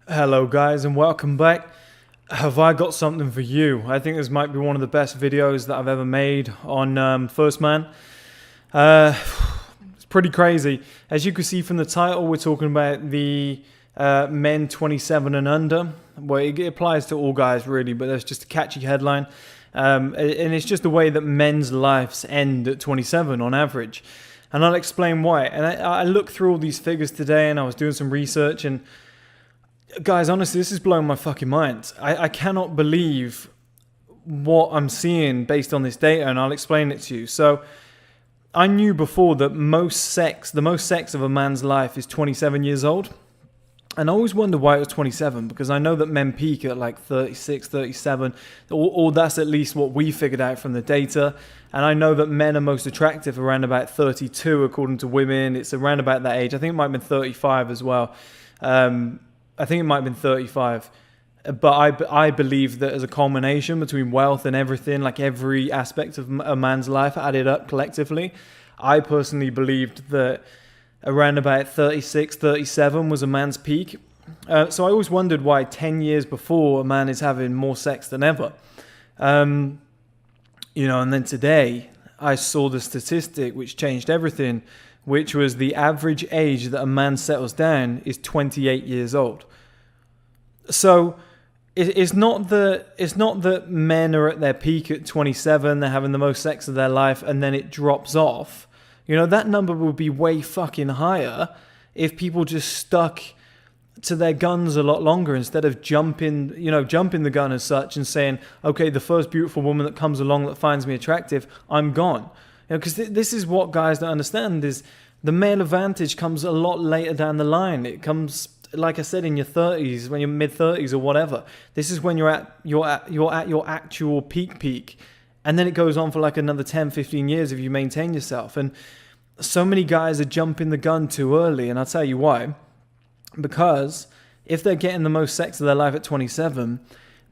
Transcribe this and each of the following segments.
Hello guys and welcome back. Have I got something for you? I think this might be one of the best videos that I've ever made on 1STMAN. It's pretty crazy. As you can see from the title, we're talking about the men 27 and under. Well, it applies to all guys really, but that's just a catchy headline. And it's just the way that men's lives end at 27 on average. And I'll explain why. And I looked through all these figures today and I was doing some research, and guys, honestly, this is blowing my fucking mind. I cannot believe what I'm seeing based on this data, and I'll explain it to you. So, I knew before that the most sex of a man's life is 27 years old. And I always wonder why it was 27, because I know that men peak at like 36, 37, or that's at least what we figured out from the data. And I know that men are most attractive around about 32, according to women. It's around about that age. I think it might have been 35 as well. I think it might have been 35, but I believe that as a culmination between wealth and everything, like every aspect of a man's life added up collectively, I personally believed that around about 36, 37 was a man's peak. So I always wondered why 10 years before a man is having more sex than ever. And then today I saw the statistic which changed everything, which was the average age that a man settles down is 28 years old. So it's not that men are at their peak at 27, they're having the most sex of their life, and then it drops off. That number would be way fucking higher if people just stuck to their guns a lot longer instead of jumping the gun as such and saying, okay, the first beautiful woman that comes along that finds me attractive, I'm gone. Because this is what guys don't understand, is the male advantage comes a lot later down the line. It comes, like I said, in your 30s, when you're mid-30s or whatever. This is when you're at your actual peak. And then it goes on for like another 10, 15 years if you maintain yourself. And so many guys are jumping the gun too early, and I'll tell you why. Because if they're getting the most sex of their life at 27,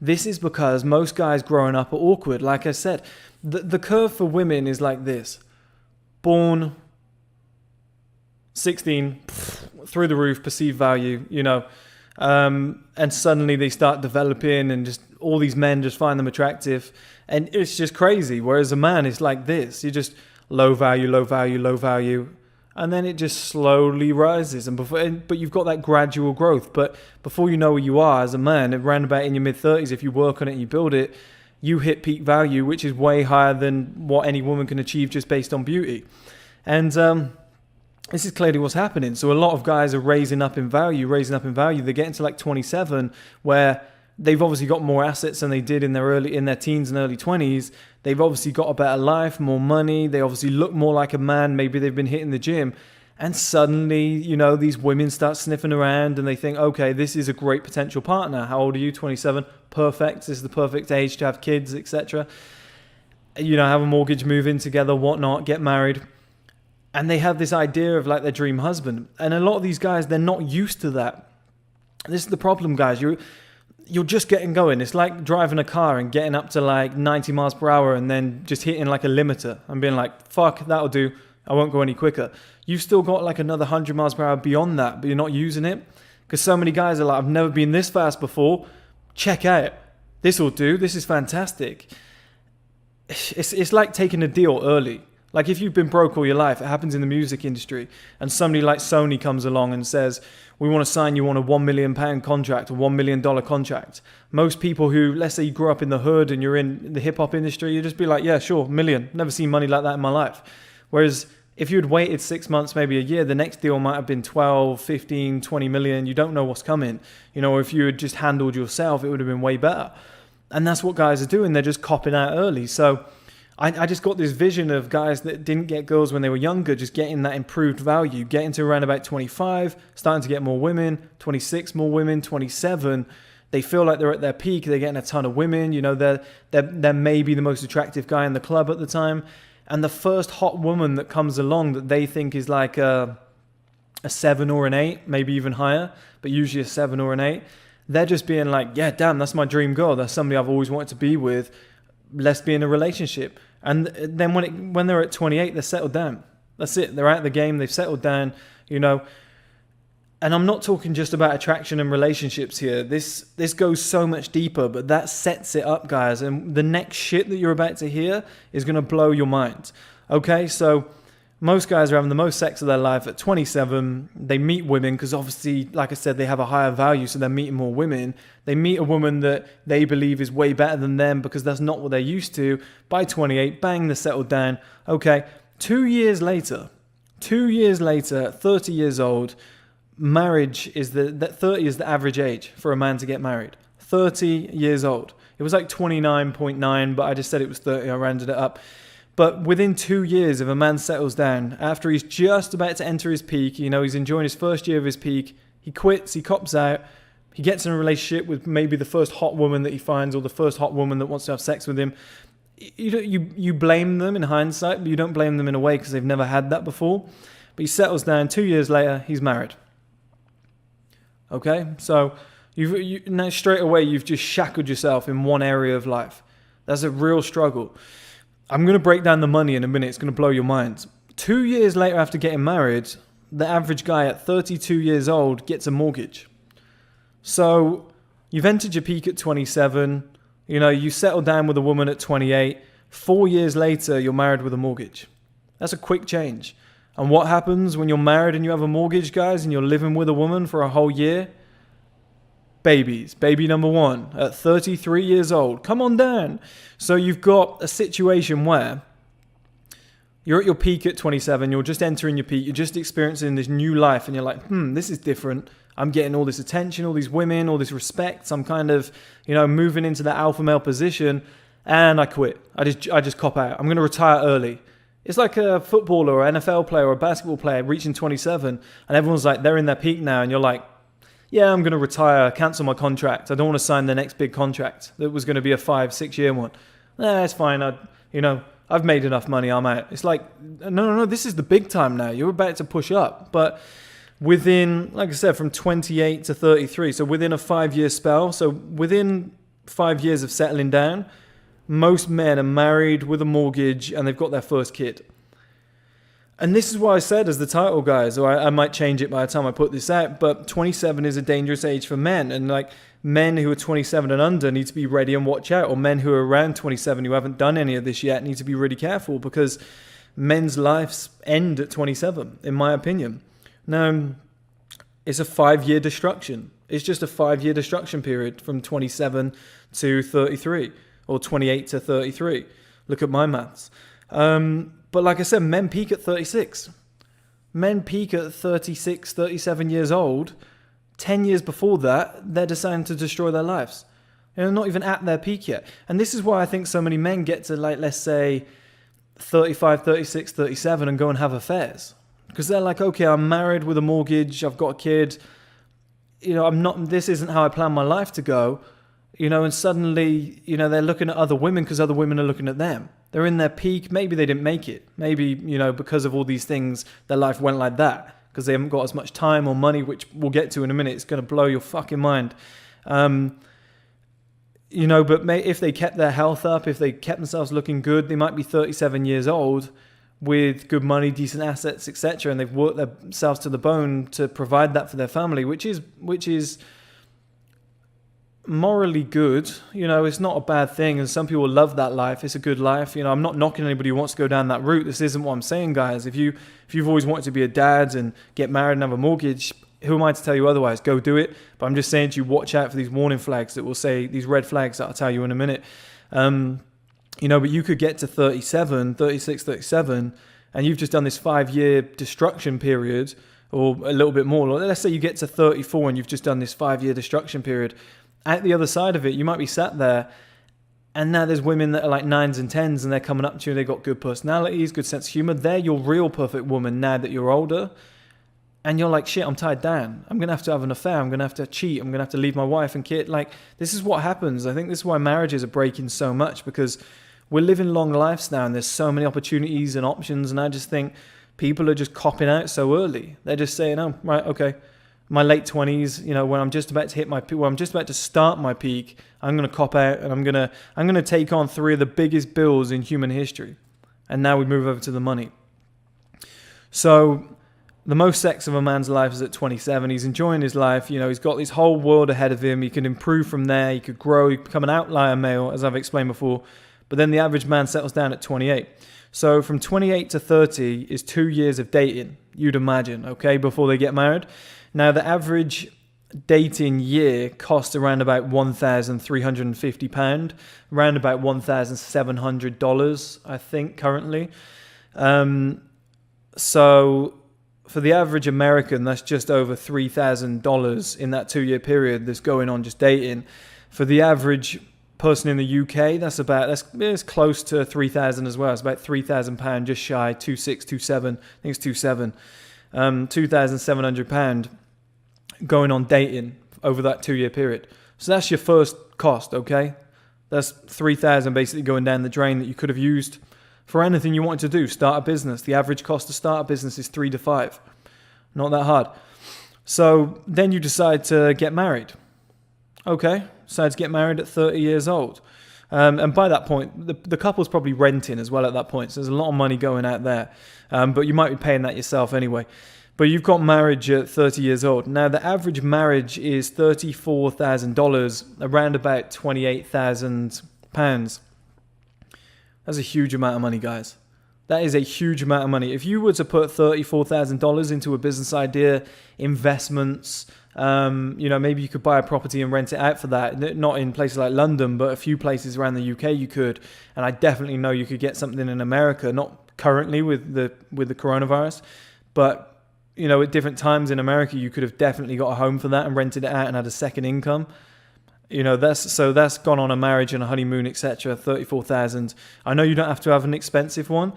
this is because most guys growing up are awkward. Like I said, the curve for women is like this. Born 16, through the roof, perceived value, and suddenly they start developing and just all these men just find them attractive, and it's just crazy. Whereas a man is like this. You just low value, low value, low value, and then it just slowly rises. But you've got that gradual growth. But before you know where you are as a man, around about in your mid-30s, if you work on it and you build it, you hit peak value, which is way higher than what any woman can achieve just based on beauty. And this is clearly what's happening. So a lot of guys are raising up in value. They get into like 27, where they've obviously got more assets than they did in their teens and early 20s. They've obviously got a better life, more money. They obviously look more like a man. Maybe they've been hitting the gym. And suddenly, these women start sniffing around and they think, okay, this is a great potential partner. How old are you? 27. Perfect. This is the perfect age to have kids, etc. Have a mortgage, move in together, whatnot, get married. And they have this idea of like their dream husband. And a lot of these guys, they're not used to that. This is the problem, guys. You're just getting going. It's like driving a car and getting up to like 90 miles per hour and then just hitting like a limiter and being like, fuck, that'll do. I won't go any quicker. You've still got like another 100 miles per hour beyond that, but you're not using it. Because so many guys are like, I've never been this fast before. Check out. This will do. This is fantastic. It's like taking a deal early. Like if you've been broke all your life, it happens in the music industry, and somebody like Sony comes along and says, we want to sign you on a £1 million contract, a $1 million contract. Most people who, let's say you grew up in the hood and you're in the hip hop industry, you just be like, yeah, sure, million. Never seen money like that in my life. Whereas if you had waited 6 months, maybe a year, the next deal might have been 12, 15, 20 million. You don't know what's coming. If you had just handled yourself, it would have been way better. And that's what guys are doing. They're just copping out early. So I just got this vision of guys that didn't get girls when they were younger, just getting that improved value, getting to around about 25, starting to get more women, 26 more women, 27. They feel like they're at their peak. They're getting a ton of women. They're maybe the most attractive guy in the club at the time. And the first hot woman that comes along that they think is like a 7 or an 8, maybe even higher, but usually a 7 or an 8, they're just being like, yeah, damn, that's my dream girl. That's somebody I've always wanted to be with. Let's be in a relationship. And then when they're at 28, they're settled down. That's it. They're out of the game. They've settled down. And I'm not talking just about attraction and relationships here. This goes so much deeper, but that sets it up, guys. And the next shit that you're about to hear is going to blow your mind. Okay, so most guys are having the most sex of their life at 27. They meet women because obviously, like I said, they have a higher value, so they're meeting more women. They meet a woman that they believe is way better than them because that's not what they're used to. By 28, bang, they're settled down. Okay, 2 years later, 30 years old, marriage is that 30 is the average age for a man to get married. 30 years old. It was like 29.9, but I just said it was 30. I rounded it up. But within 2 years, if a man settles down, after he's just about to enter his peak, he's enjoying his first year of his peak, he quits, he cops out, he gets in a relationship with maybe the first hot woman that he finds or the first hot woman that wants to have sex with him. You blame them in hindsight, but you don't blame them in a way because they've never had that before. But he settles down. 2 years later, he's married. Okay, so now straight away you've just shackled yourself in one area of life. That's a real struggle. I'm going to break down the money in a minute. It's going to blow your mind. 2 years later after getting married, the average guy at 32 years old gets a mortgage. So you've entered your peak at 27. You settle down with a woman at 28. 4 years later, you're married with a mortgage. That's a quick change. And what happens when you're married and you have a mortgage, guys, and you're living with a woman for a whole year? Babies. Baby number one at 33 years old. Come on down. So you've got a situation where you're at your peak at 27. You're just entering your peak. You're just experiencing this new life. And you're like, this is different. I'm getting all this attention, all these women, all this respect. I'm kind of, moving into that alpha male position. And I quit. I just cop out. I'm going to retire early. It's like a footballer or NFL player or a basketball player reaching 27 and everyone's like, they're in their peak now. And you're like, yeah, I'm going to retire, cancel my contract. I don't want to sign the next big contract that was going to be a 5-6 year one. It's fine. I've made enough money. I'm out. It's like, no, this is the big time now. You're about to push up. But within, like I said, from 28 to 33, so within a 5-year spell, so within 5 years of settling down, most men are married with a mortgage and they've got their first kid. And this is what I said as the title, guys, or I might change it by the time I put this out, but 27 is a dangerous age for men. And like men who are 27 and under need to be ready and watch out, or men who are around 27 who haven't done any of this yet need to be really careful because men's lives end at 27, in my opinion. Now, it's a 5-year destruction. It's just a 5-year destruction period from 27 to 33. Or 28 to 33. Look at my maths. But like I said, men peak at 36. Men peak at 36, 37 years old. 10 years before that, they're deciding to destroy their lives. They're not even at their peak yet. And this is why I think so many men get to, like, let's say, 35, 36, 37 and go and have affairs. Because they're like, okay, I'm married with a mortgage, I've got a kid. This isn't how I plan my life to go. And suddenly, they're looking at other women because other women are looking at them. They're in their peak. Maybe they didn't make it. Maybe, because of all these things, their life went like that because they haven't got as much time or money, which we'll get to in a minute. It's going to blow your fucking mind. But if they kept their health up, if they kept themselves looking good, they might be 37 years old with good money, decent assets, etc. And they've worked themselves to the bone to provide that for their family, which is morally good. It's not a bad thing, and some people love that life. It's a good life. I'm not knocking anybody who wants to go down that route. This isn't what I'm saying, guys. If you've always wanted to be a dad and get married and have a mortgage, who am I to tell you otherwise? Go do it. But I'm just saying to you, watch out for these warning flags that will say, these red flags that I'll tell you in a minute. But you could get to 37, 36, 37, and you've just done this 5-year destruction period, or a little bit more. Let's say you get to 34 and you've just done this 5-year destruction period. At the other side of it, you might be sat there and now there's women that are like 9s and 10s and they're coming up to you and they've got good personalities, good sense of humor. They're your real perfect woman now that you're older. And you're like, shit, I'm tied down. I'm going to have an affair. I'm going to have to cheat. I'm going to have to leave my wife and kid. Like, this is what happens. I think this is why marriages are breaking so much, because we're living long lives now and there's so many opportunities and options. And I just think people are just copping out so early. They're just saying, oh, right, okay. My late 20s, when I'm just about to hit I'm just about to start my peak, I'm going to cop out and I'm going to take on 3 of the biggest bills in human history. And now we move over to the money. So the most sex of a man's life is at 27. He's enjoying his life. You know, he's got this whole world ahead of him. He can improve from there. He could grow. He could become an outlier male, as I've explained before. But then the average man settles down at 28. So from 28 to 30 is 2 years of dating, you'd imagine, okay, before they get married. Now, the average dating year costs around about £1,350, around about $1,700, I think, currently. So for the average American, that's just over $3,000 in that 2 year period that's going on just dating. For the average person in the UK, it's close to 3,000 as well. It's about £3,000, just shy, 27. I think it's 27, £2,700 going on dating over that 2 year period. So that's your first cost, okay? That's 3,000 basically going down the drain that you could have used for anything you wanted to do. Start a business. The average cost to start a business is 3 to 5. Not that hard. So then you decide to get married. Okay, decide to get married at 30 years old. And by that point, the couple's probably renting as well at that point. So there's a lot of money going out there. But you might be paying that yourself anyway. But you've got marriage at 30 years old. Now, the average marriage is $34,000, around about £28,000. That's a huge amount of money, guys. That is a huge amount of money. If you were to put $34,000 into a business idea, investments, maybe you could buy a property and rent it out for that. Not in places like London, but a few places around the UK you could. And I definitely know you could get something in America, not currently with the coronavirus, but at different times in America, you could have definitely got a home for that and rented it out and had a second income. That's gone on a marriage and a honeymoon, etc. 34,000. I know you don't have to have an expensive one,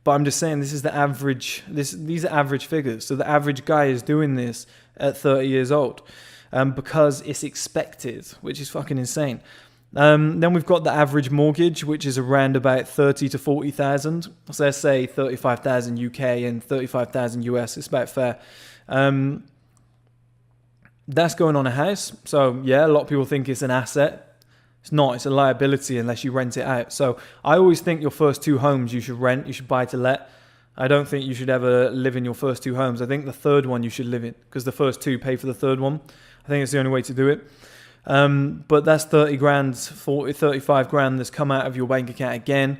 but I'm just saying this is the average. These are average figures. So the average guy is doing this at 30 years old, because it's expected, which is fucking insane. Then we've got the average mortgage, which is around about 30 to 40,000. So let's say 35,000 UK and 35,000 US. It's about fair. That's going on a house. So yeah, a lot of people think it's an asset. It's not. It's a liability unless you rent it out. So I always think your first 2 homes you should rent. You should buy to let. I don't think you should ever live in your first 2 homes. I think the third one you should live in, because the first 2 pay for the third one. I think it's the only way to do it. But that's 30 grand, 40, 35 grand that's come out of your bank account again.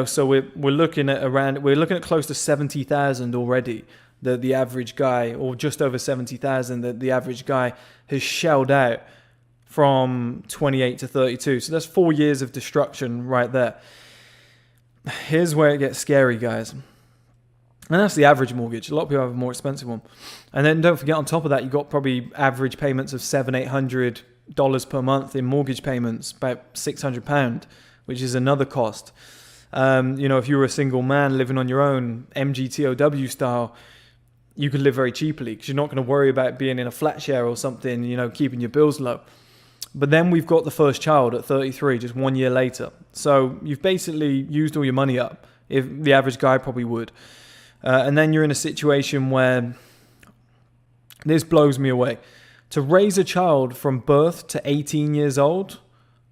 So we're looking at close to 70,000 already. The average guy, or just over 70,000, that the average guy has shelled out from 28 to 32. So that's 4 years of destruction right there. Here's where it gets scary, guys. And that's the average mortgage. A lot of people have a more expensive one. And then don't forget, on top of that, you've got probably average payments of $700-800 per month in mortgage payments, about £600, which is another cost. If you were a single man living on your own, MGTOW style, you could live very cheaply because you're not going to worry about being in a flat share or something, keeping your bills low. But then we've got the first child at 33, just 1 year later. So you've basically used all your money up, if the average guy probably would. And then you're in a situation where this blows me away. To raise a child from birth to 18 years old,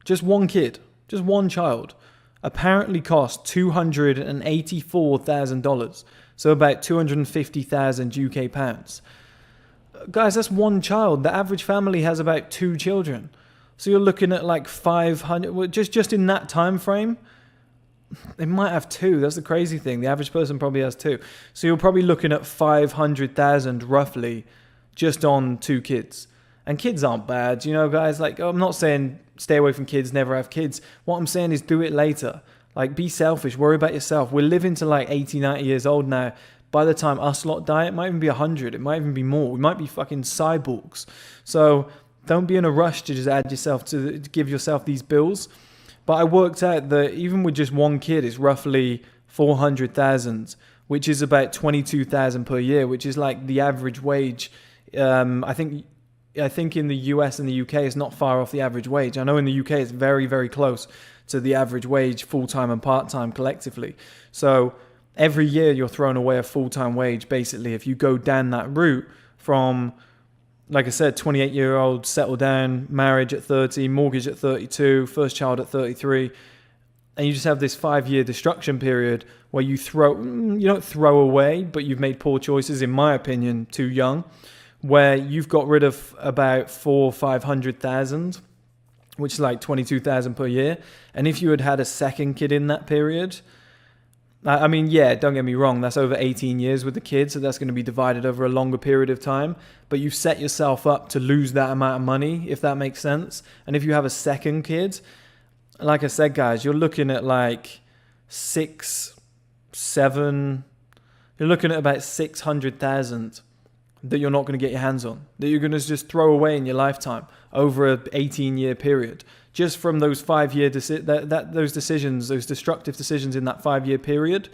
just one kid, just one child, apparently costs $284,000. So about 250,000 UK pounds. Guys, that's one child. The average family has about 2 children. So you're looking at like 500, just in that time frame. They might have 2. That's the crazy thing. The average person probably has 2. So you're probably looking at 500,000 roughly just on 2 kids. And kids aren't bad, guys. Like, I'm not saying stay away from kids, never have kids. What I'm saying is do it later. Like, be selfish, worry about yourself. We're living to like 80, 90 years old now. By the time us lot die, it might even be 100. It might even be more. We might be fucking cyborgs. So don't be in a rush to just to give yourself these bills. But I worked out that even with just one kid, it's roughly 400,000, which is about 22,000 per year, which is like the average wage. I think in the US and the UK, it's not far off the average wage. I know in the UK, it's very, very close to the average wage, full-time and part-time collectively. So every year you're throwing away a full-time wage, basically, if you go down that route from, like I said, 28-year-old, settle down, marriage at 30, mortgage at 32, first child at 33. and you just have this 5-year destruction period where you don't throw away, but you've made poor choices, in my opinion, too young, where you've got rid of about 400,000-500,000, which is like 22,000 per year. And if you had had a second kid in that period, I mean, yeah, don't get me wrong, that's over 18 years with the kid, so that's going to be divided over a longer period of time. But you've set yourself up to lose that amount of money, if that makes sense. And if you have a second kid, like I said, guys, you're looking at like 6-7, you're looking at about 600,000 that you're not going to get your hands on, that you're going to just throw away in your lifetime over an 18-year period, just from those 5-year those decisions, those destructive decisions in that 5-year period.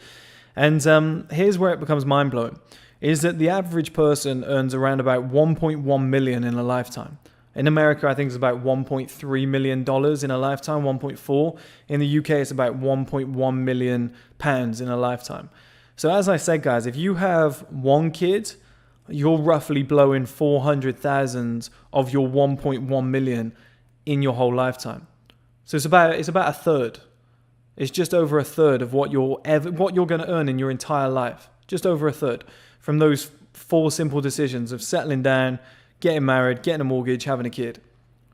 And here's where it becomes mind-blowing, is that the average person earns around about 1.1 million in a lifetime. In America, I think it's about $1.3 million in a lifetime, 1.4. In the UK, it's about 1.1 million pounds in a lifetime. So as I said, guys, if you have one kid, you're roughly blowing 400,000 of your 1.1 million in your whole lifetime. So it's about a third. It's just over a third of what you're going to earn in your entire life. Just over a third from those 4 simple decisions of settling down, getting married, getting a mortgage, having a kid.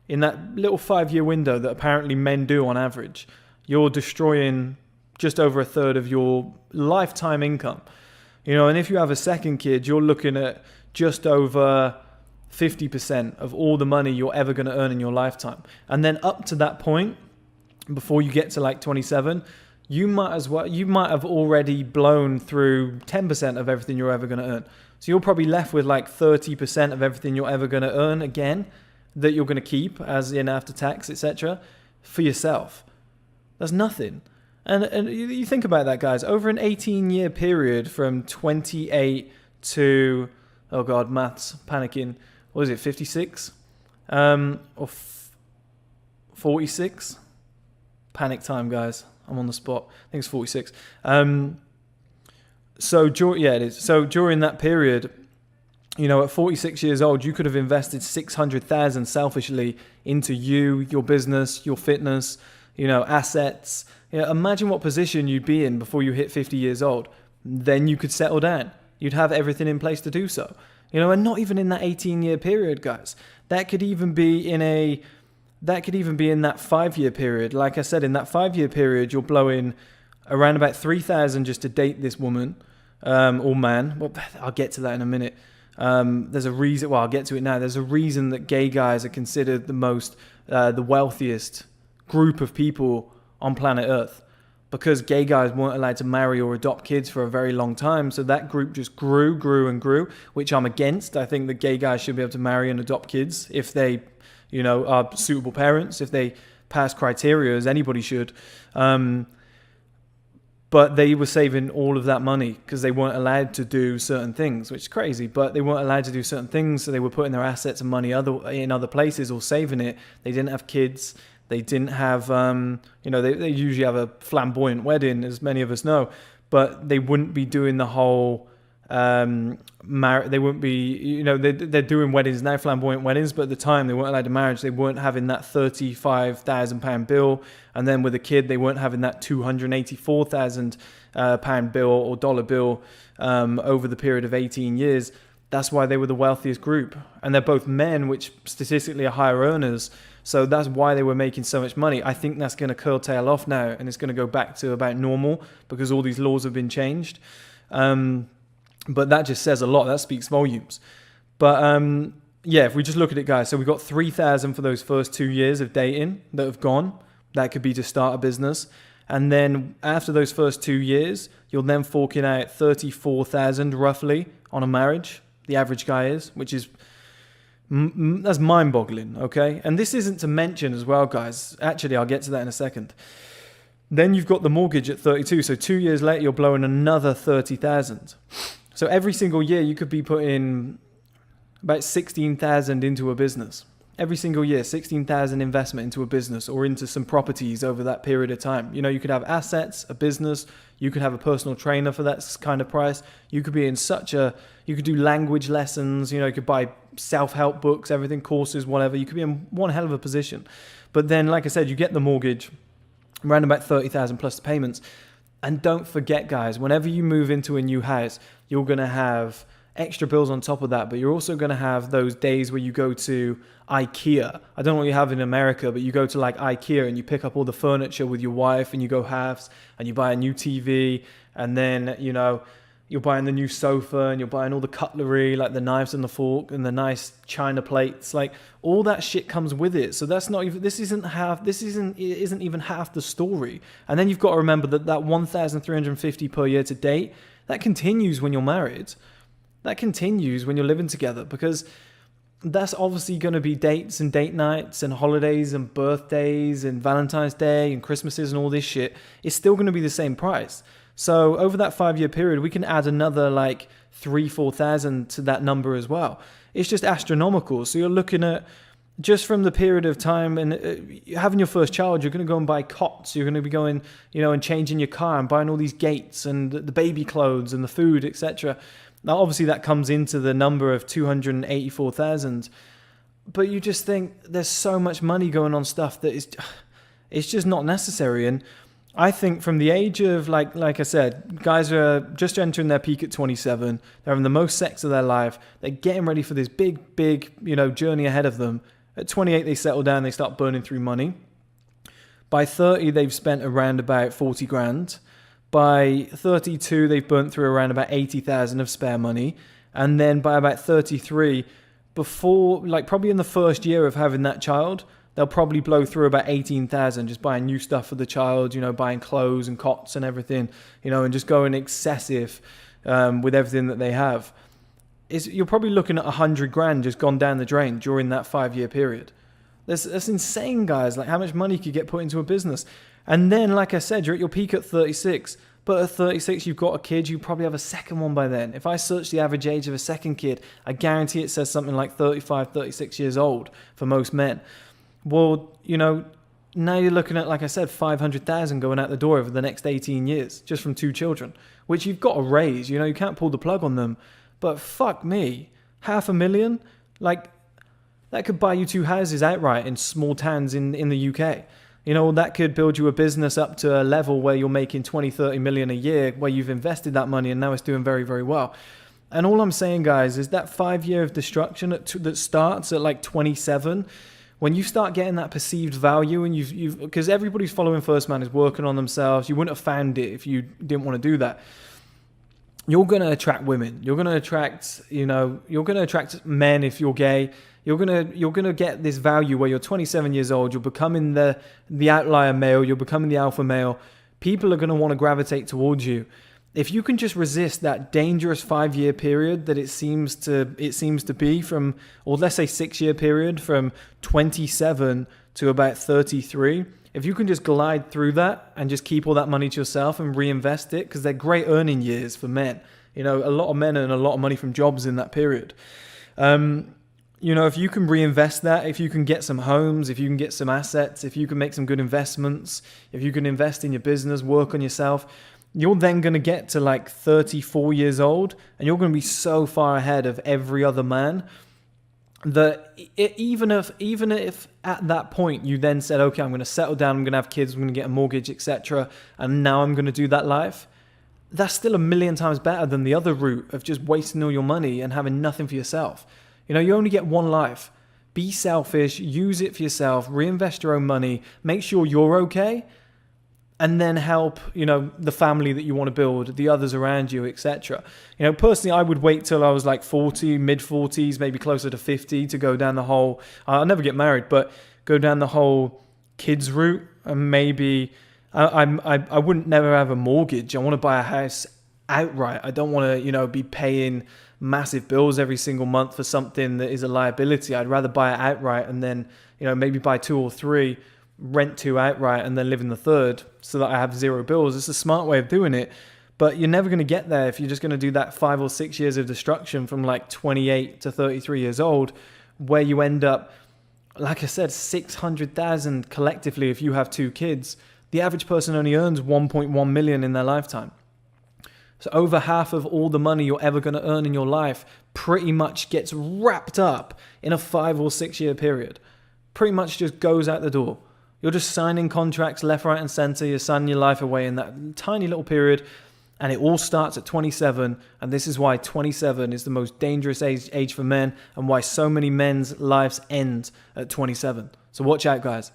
In that little 5-year window that apparently men do on average, you're destroying just over a third of your lifetime income. And if you have a second kid, you're looking at just over 50% of all the money you're ever going to earn in your lifetime. And then up to that point, before you get to like 27, you might have already blown through 10% of everything you're ever going to earn. So you're probably left with like 30% of everything you're ever going to earn again that you're going to keep as in after tax, etc., for yourself. That's nothing. And you think about that, guys. Over an 18-year period from 28 to, oh God, maths, panicking. What is it, 56? Or 46? Panic time, guys. I'm on the spot. I think it's 46. It is. So during that period, at 46 years old, you could have invested 600,000 selfishly into you, your business, your fitness, assets. Imagine what position you'd be in before you hit 50 years old. Then you could settle down. You'd have everything in place to do so. And not even in that 18-year period, guys. That could even be in that 5-year period. Like I said, in that 5-year period, you're blowing around about 3,000 just to date this woman or man. Well, I'll get to that in a minute. There's a reason. Well, I'll get to it now. There's a reason that gay guys are considered the wealthiest group of people on planet Earth, because gay guys weren't allowed to marry or adopt kids for a very long time. So that group just grew and grew, which I'm against. I think that gay guys should be able to marry and adopt kids if they, are suitable parents, if they pass criteria, as anybody should. But they were saving all of that money because they weren't allowed to do certain things, which is crazy. But they weren't allowed to do certain things, so they were putting their assets and money in other places or saving it. They didn't have kids. They didn't have, they usually have a flamboyant wedding, as many of us know, but they wouldn't be doing the whole, they wouldn't be, they're doing weddings now, flamboyant weddings, but at the time they weren't allowed to marriage. They weren't having that £35,000 bill. And then with a kid, they weren't having that £284,000 bill or dollar bill over the period of 18 years. That's why they were the wealthiest group. And they're both men, which statistically are higher earners. So that's why they were making so much money. I think that's going to curtail off now, and it's going to go back to about normal because all these laws have been changed. But that just says a lot. That speaks volumes. But if we just look at it, guys. So we've got 3,000 for those first 2 years of dating that have gone. That could be to start a business. And then after those first 2 years, you're then forking out 34,000 roughly on a marriage. The average guy is, which is... that's mind-boggling, okay? And this isn't to mention as well, guys. Actually, I'll get to that in a second. Then you've got the mortgage at 32. So 2 years later, you're blowing another 30,000. So every single year, you could be putting about 16,000 into a business. Every single year, 16,000 investment into a business or into some properties over that period of time. You could have assets, a business. You could have a personal trainer for that kind of price. You could be in you could do language lessons. You could buy self-help books, everything, courses, whatever. You could be in one hell of a position. But then, like I said, you get the mortgage. around about 30,000 plus the payments. And don't forget, guys, whenever you move into a new house, you're going to have extra bills on top of that, but you're also going to have those days where you go to IKEA. I don't know what you have in America, but you go to like IKEA and you pick up all the furniture with your wife and you go halves and you buy a new TV, and then, you know, you're buying the new sofa and you're buying all the cutlery, like the knives and the fork and the nice china plates. Like all that shit comes with it. So that's not even, it isn't even half the story. And then you've got to remember that 1,350 per year to date, that continues when you're married. That continues when you're living together, because that's obviously going to be dates and date nights and holidays and birthdays and Valentine's Day and Christmases and all this shit. It's still going to be the same price. So over that 5-year period, we can add another like 3,000-4,000 to that number as well. It's just astronomical. So you're looking at, just from the period of time and having your first child, you're going to go and buy cots. You're going to be going, you know, and changing your car and buying all these gates and the baby clothes and the food, etc. Now, obviously, that comes into the number of 284,000. But you just think there's so much money going on stuff that it's just not necessary. And I think from the age of, like I said, guys are just entering their peak at 27. They're having the most sex of their life. They're getting ready for this big, you know, journey ahead of them. At 28, they settle down. They start burning through money. By 30, they've spent around about 40 grand. By 32, they've burnt through around about 80,000 of spare money. And then by about 33, before, like probably in the first year of having that child, they'll probably blow through about 18,000 just buying new stuff for the child, you know, buying clothes and cots and everything, you know, and just going excessive with everything that they have. You're probably looking at 100 grand just gone down the drain during that 5-year period. That's insane, guys. Like how much money you could get put into a business. And then, like I said, you're at your peak at 36. But at 36, you've got a kid, you probably have a second one by then. If I search the average age of a second kid, I guarantee it says something like 35, 36 years old for most men. Well, you know, now you're looking at, like I said, 500,000 going out the door over the next 18 years, just from 2 children, which you've got to raise. You know, you can't pull the plug on them. But fuck me, 500,000? Like, that could buy you 2 houses outright in small towns in the UK. You know, that could build you a business up to a level where you're making 20, 30 million a year, where you've invested that money and now it's doing very, very well. And all I'm saying, guys, is that 5-year of destruction that starts at like 27, when you start getting that perceived value and you've because everybody's following 1STMAN is working on themselves. You wouldn't have found it if you didn't want to do that. You're going to attract women. You're going to attract, you know, you're going to attract men if you're gay. You're gonna get this value where you're 27 years old. You're becoming the outlier male. You're becoming the alpha male. People are gonna want to gravitate towards you. If you can just resist that dangerous 5-year period that it seems to be from, or let's say 6-year period from 27 to about 33. If you can just glide through that and just keep all that money to yourself and reinvest it, because they're great earning years for men. You know, a lot of men earn a lot of money from jobs in that period. You know, if you can reinvest that, if you can get some homes, if you can get some assets, if you can make some good investments, if you can invest in your business, work on yourself, you're then going to get to like 34 years old and you're going to be so far ahead of every other man that even if at that point you then said, okay, I'm going to settle down, I'm going to have kids, I'm going to get a mortgage, etc., and now I'm going to do that life, that's still 1,000,000 times better than the other route of just wasting all your money and having nothing for yourself. You know, you only get one life. Be selfish, use it for yourself, reinvest your own money, make sure you're okay, and then help, you know, the family that you want to build, the others around you, etc. You know, personally, I would wait till I was like 40, mid-40s, maybe closer to 50 to go down the whole, I'll never get married, but go down the whole kids route, and maybe, I wouldn't never have a mortgage. I want to buy a house outright. I don't want to, you know, be paying massive bills every single month for something that is a liability. I'd rather buy it outright and then, you know, maybe buy 2 or 3, rent 2 outright and then live in the 3rd so that I have 0 bills. It's a smart way of doing it, but you're never going to get there if you're just going to do that 5 or 6 years of destruction from like 28 to 33 years old, where you end up, like I said, 600,000 collectively if you have 2 kids. The average person only earns 1.1 million in their lifetime. So over half of all the money you're ever going to earn in your life pretty much gets wrapped up in a 5 or 6 year period. Pretty much just goes out the door. You're just signing contracts left, right, and center. You're signing your life away in that tiny little period. And it all starts at 27. And this is why 27 is the most dangerous age for men, and why so many men's lives end at 27. So watch out, guys.